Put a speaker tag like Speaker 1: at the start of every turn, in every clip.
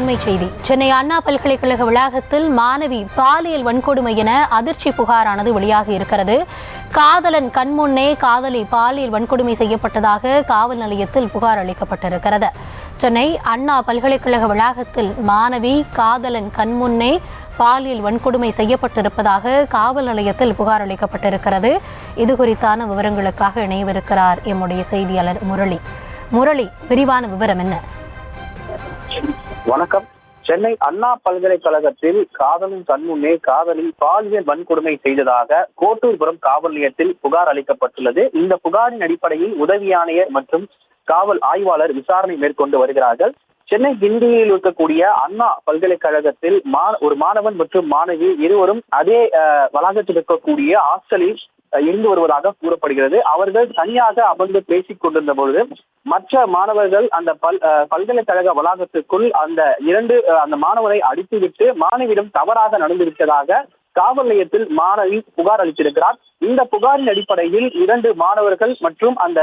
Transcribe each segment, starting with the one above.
Speaker 1: அண்மை செய்தி. சென்னை அண்ணா பல்கலைக்கழக வளாகத்தில் மாணவி பாலியல் வன்கொடுமை என அதிர்ச்சி புகாரானது வெளியாகி இருக்கிறது. காதலன் கண்முன்னே காதலி பாலியல் வன்கொடுமை செய்யப்பட்டதாக காவல் நிலையத்தில் புகார் அளிக்கப்பட்டிருக்கிறது. சென்னை அண்ணா பல்கலைக்கழக வளாகத்தில் மாணவி காதலன் கண்முன்னே பாலியல் வன்கொடுமை செய்யப்பட்டிருப்பதாக காவல் நிலையத்தில் புகார் அளிக்கப்பட்டிருக்கிறது. இது குறித்தான விவரங்களுக்காக இணையவிருக்கிறார் எம்முடைய செய்தியாளர் முரளி. விரிவான விவரம் என்ன?
Speaker 2: வணக்கம். சென்னை அண்ணா பல்கலைக்கழகத்தில் காதலின் கண்முன்னே காதலி பாலியல் வன்கொடுமை செய்ததாக கோட்டூர்புரம் காவல் நிலையத்தில் புகார் அளிக்கப்பட்டுள்ளது. இந்த புகாரின் அடிப்படையில் உதவி ஆணையர் மற்றும் காவல் ஆய்வாளர் விசாரணை மேற்கொண்டு வருகிறார்கள். சென்னை கிண்டியில் இருக்கக்கூடிய அண்ணா பல்கலைக்கழகத்தில் ஒரு மாணவன் மற்றும் மாணவி இருவரும் அதே வளாகத்தில் இருக்கக்கூடிய ஹாஸ்டலில் இருந்து வருவதாக கூறப்படுகிறது. அவர்கள் தனியாக அமர்ந்து பேசிக் கொண்டிருந்த பொழுது மற்ற மாணவர்கள் அந்த பல்கலைக்கழக வளாகத்திற்குள் அந்த மாணவரை அடித்துவிட்டு மாணவியிடம் தவறாக நடந்துவிட்டதாக காவல் நிலையத்தில் மாணவி புகார் அளித்திருக்கிறார். இந்த புகாரின் அடிப்படையில் 2 மாணவர்கள் மற்றும் அந்த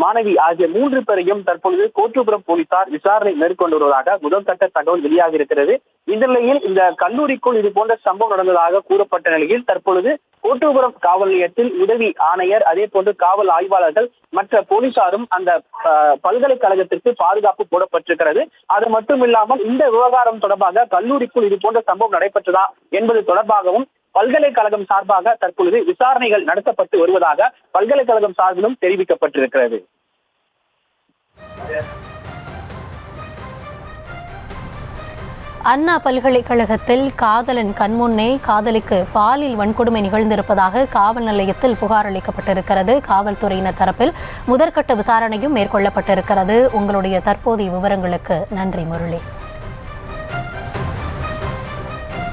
Speaker 2: மாணவி ஆகிய 3 பேரையும் தற்பொழுது கோட்டூர்புரம் போலீசார் விசாரணை மேற்கொண்டு வருவதாக முதற்கட்ட தகவல் வெளியாகி இருக்கிறது. இந்த நிலையில் இந்த கல்லூரிக்குள் இது போன்ற சம்பவம் நடந்ததாக கூறப்பட்ட நிலையில் தற்பொழுது கோட்டூர்புரம் காவல் நிலையத்தில் உதவி ஆணையர் அதே போன்று காவல் ஆய்வாளர்கள் மற்ற போலீசாரும் அந்த பல்கலைக்கழகத்திற்கு பாதுகாப்பு போடப்பட்டிருக்கிறது. அது மட்டும் இல்லாமல் இந்த விவகாரம் தொடர்பாக கல்லூரிக்குள் இது போன்ற சம்பவம் நடைபெற்றதா என்பது தொடர்பாகவும் பல்கலைக்கழகம் சார்பாக தற்பொழுது விசாரணைகள் நடத்தப்பட்டு வருவதாக பல்கலைக்கழகம் சார்பிலும் தெரிவிக்கப்பட்டிருக்கிறது.
Speaker 1: அண்ணா பல்கலைக்கழகத்தில் காதலன் கண்முன்னே காதலிக்கு பாலியல் வன்கொடுமை நிகழ்ந்திருப்பதாக காவல் நிலையத்தில் புகார் அளிக்கப்பட்டிருக்கிறது. காவல்துறையினர் தரப்பில் முதற்கட்ட விசாரணையும் மேற்கொள்ளப்பட்டிருக்கிறது. உங்களுடைய தற்போதைய விவரங்களுக்கு நன்றி முரளி.